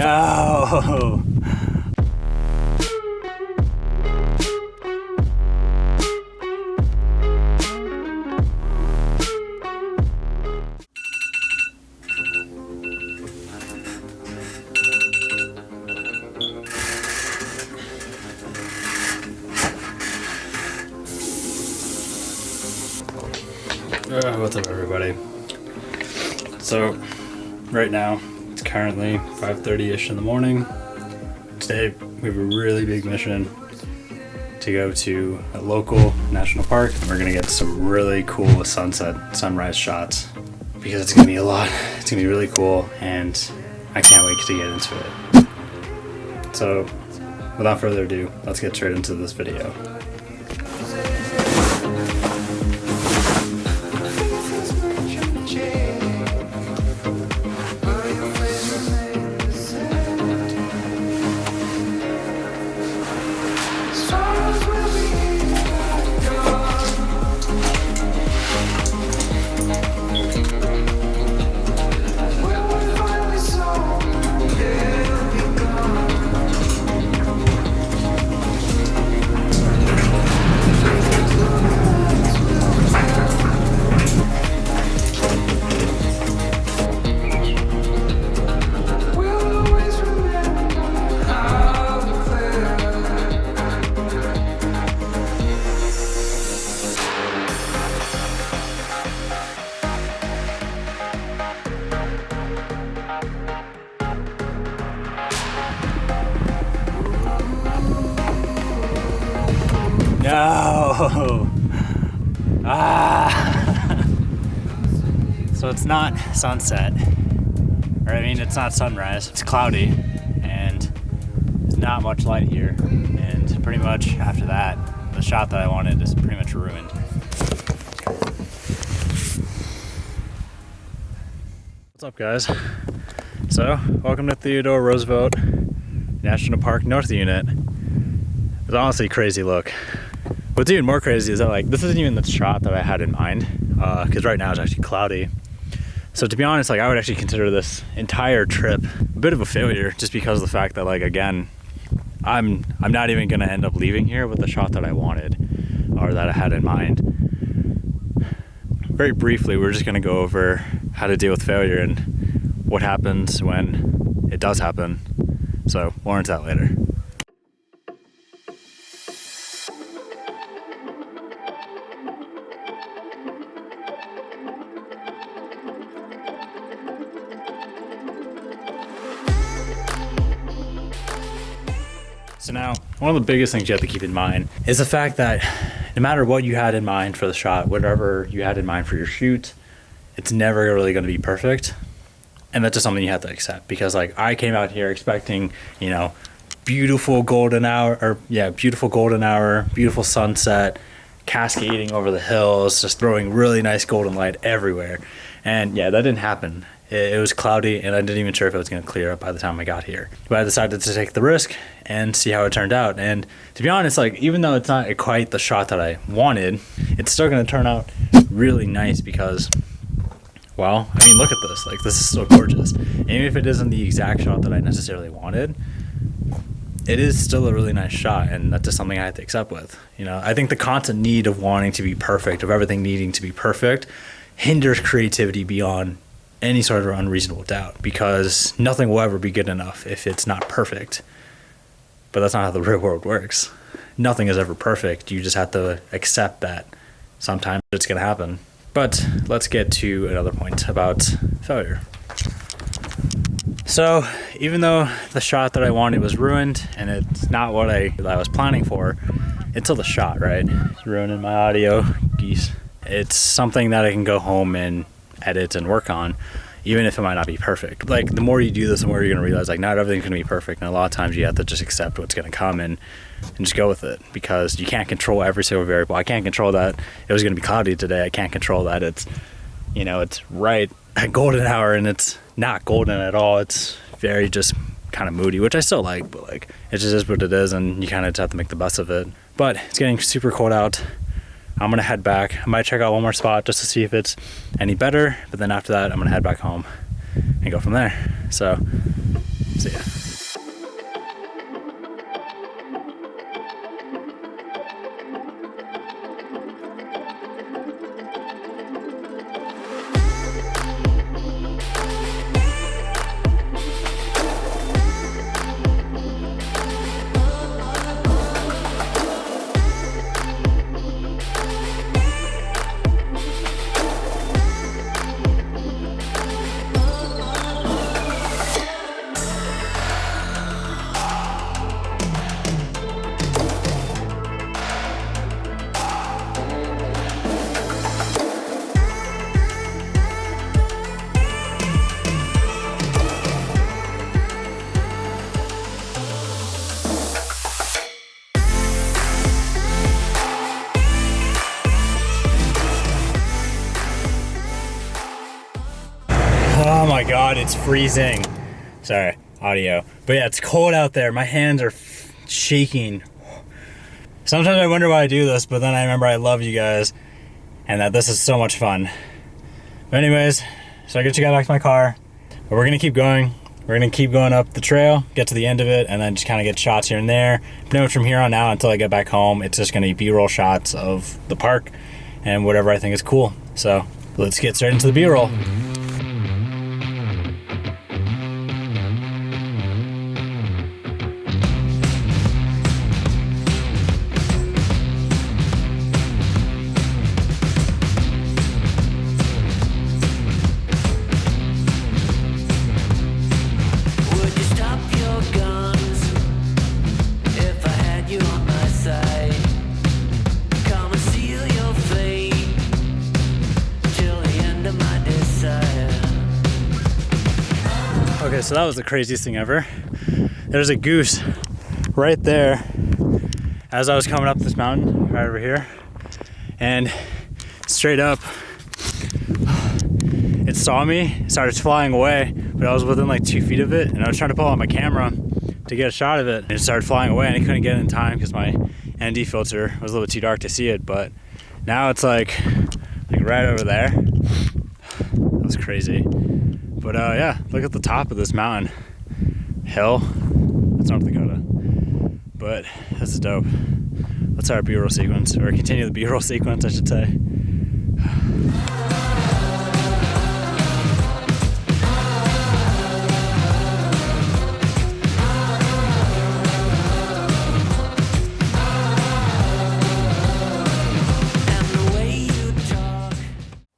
No! What's up, everybody? So right now it's currently 5:30ish in the morning. Today we have a really big mission to go to a local national park. We're gonna get some really cool sunrise shots because it's gonna be a lot. It's gonna be really cool and I can't wait to get into it. So without further ado, let's get straight into this video. No! So it's not sunset, or I mean it's not sunrise, it's cloudy, and there's not much light here, and pretty much after that, the shot that I wanted is pretty much ruined. What's up, guys? So, welcome to Theodore Roosevelt National Park North Unit. It's honestly a crazy look. What's even more crazy is that this isn't even the shot that I had in mind, because right now it's actually cloudy. So to be honest, I would actually consider this entire trip a bit of a failure, just because of the fact that again, I'm not even gonna end up leaving here with the shot that I wanted or that I had in mind. Very briefly, we're just gonna go over how to deal with failure and what happens when it does happen. So more into that later. So now, one of the biggest things you have to keep in mind is the fact that no matter what you had in mind for the shot, whatever you had in mind for your shoot, it's never really going to be perfect. And that's just something you have to accept, because I came out here expecting, beautiful golden hour, beautiful sunset, cascading over the hills, just throwing really nice golden light everywhere. And yeah, that didn't happen. It was cloudy, and I didn't even sure if it was going to clear up by the time I got here. But I decided to take the risk and see how it turned out. And to be honest, even though it's not quite the shot that I wanted, it's still going to turn out really nice because, well, I mean, look at this. This is so gorgeous. And even if it isn't the exact shot that I necessarily wanted, it is still a really nice shot, and that's just something I have to accept with. I think the constant need of wanting to be perfect, of everything needing to be perfect, hinders creativity beyond any sort of unreasonable doubt, because nothing will ever be good enough if it's not perfect. But that's not how the real world works. Nothing is ever perfect. You just have to accept that sometimes it's going to happen. But let's get to another point about failure. So even though the shot that I wanted was ruined and it's not what I was planning for, it's still the shot, right? It's ruining my audio, geese. It's something that I can go home and edit and work on, even if it might not be perfect. The more you do this, the more you're going to realize not everything's going to be perfect, and a lot of times you have to just accept what's going to come and just go with it, because you can't control every single variable. I can't control that it was going to be cloudy today. I can't control that it's right at golden hour and it's not golden at all. It's very just kind of moody, which I still like, but it just is what it is, and you kind of just have to make the best of it. But it's getting super cold out. I'm gonna head back. I might check out one more spot just to see if it's any better, but then after that I'm gonna head back home and go from there. So See ya. Oh my God, it's freezing. Sorry, audio. But yeah, it's cold out there. My hands are shaking. Sometimes I wonder why I do this, but then I remember I love you guys and that this is so much fun. But anyways, so I get to go back to my car, but we're gonna keep going. We're gonna keep going up the trail, get to the end of it, and then just kind of get shots here and there. Pretty much from here on out until I get back home, it's just gonna be B-roll shots of the park and whatever I think is cool. So let's get straight into the B-roll. Okay, so that was the craziest thing ever. There's a goose right there as I was coming up this mountain right over here, and straight up it saw me, started flying away, but I was within like 2 feet of it, and I was trying to pull out my camera to get a shot of it, and it started flying away, and I couldn't get it in time because my ND filter was a little bit too dark to see it. But now it's like right over there. That was crazy. But yeah, look at the top of this mountain. Hill. That's North Dakota. But this is dope. Let's start our B-roll sequence, or continue the B-roll sequence, I should say.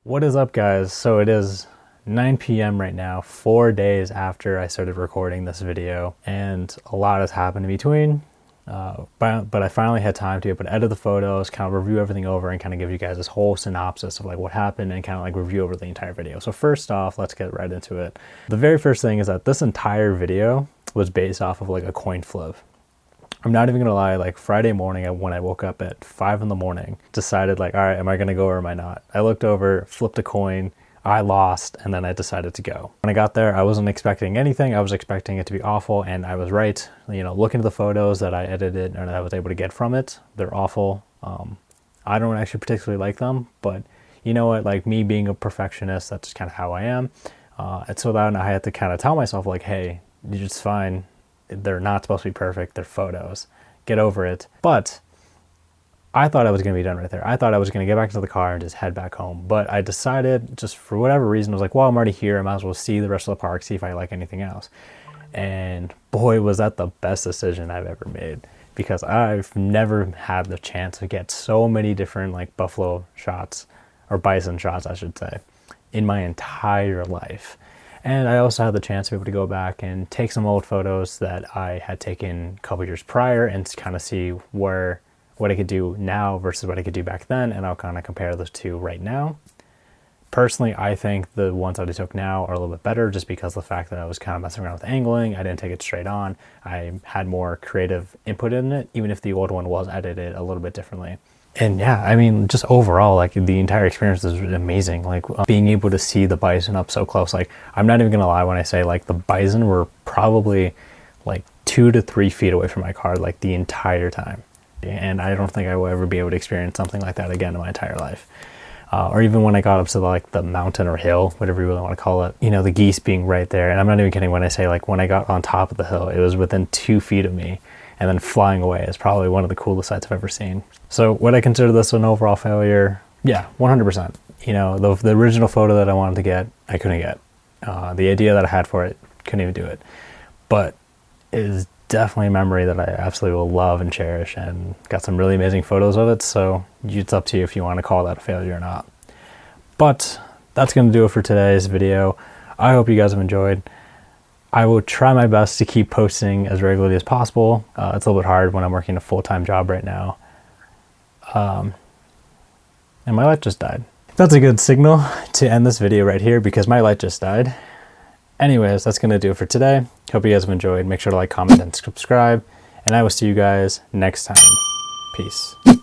What is up, guys? So it is 9 p.m. right now, 4 days after I started recording this video, and a lot has happened in between, but I finally had time to be able to edit the photos, kind of review everything over, and kind of give you guys this whole synopsis of like what happened and kind of like review over the entire video. So first off, let's get right into it. The very first thing is that this entire video was based off of like a coin flip. I'm not even gonna lie, like Friday morning when I woke up at 5 in the morning, decided like, all right, am I gonna go or am I not? I looked over, flipped a coin, I lost, and then I decided to go. When I got there, I wasn't expecting anything. I was expecting it to be awful, and I was right. You know, looking at the photos that I edited and I was able to get from it, they're awful. I don't actually particularly like them, but you know what, like me being a perfectionist, that's kind of how I am. And so then I had to kind of tell myself like, hey, it's fine. They're not supposed to be perfect. They're photos. Get over it. But I thought I was going to be done right there. I thought I was going to get back to the car and just head back home. But I decided, just for whatever reason, I was like, well, I'm already here. I might as well see the rest of the park, see if I like anything else. And boy, was that the best decision I've ever made, because I've never had the chance to get so many different like buffalo shots, or bison shots, I should say, in my entire life. And I also had the chance to be able to go back and take some old photos that I had taken a couple years prior and kind of see what I could do now versus what I could do back then, and I'll kind of compare those two right now. Personally, I think the ones that I took now are a little bit better, just because of the fact that I was kind of messing around with angling. I didn't take it straight on. I had more creative input in it, even if the old one was edited a little bit differently. And yeah, I mean, just overall, like the entire experience is amazing. Like being able to see the bison up so close. Like I'm not even gonna lie when I say like the bison were probably like 2 to 3 feet away from my car like the entire time. And I don't think I will ever be able to experience something like that again in my entire life. or even when I got up to like the mountain or hill, whatever you really want to call it, you know, the geese being right there. And I'm not even kidding when I say like when I got on top of the hill, it was within 2 feet of me, and then flying away is probably one of the coolest sights I've ever seen. So would I consider this an overall failure? Yeah, 100%. You know, the original photo that I wanted to get, I couldn't get. The idea that I had for it, couldn't even do it. But it is definitely a memory that I absolutely will love and cherish, and got some really amazing photos of it. So it's up to you if you want to call that a failure or not. But that's going to do it for today's video. I hope you guys have enjoyed. I will try my best to keep posting as regularly as possible. It's a little bit hard when I'm working a full-time job right now. And my light just died. That's a good signal to end this video right here, because my light just died. Anyways, that's going to do it for today. Hope you guys have enjoyed. Make sure to like, comment, and subscribe. And I will see you guys next time. Peace.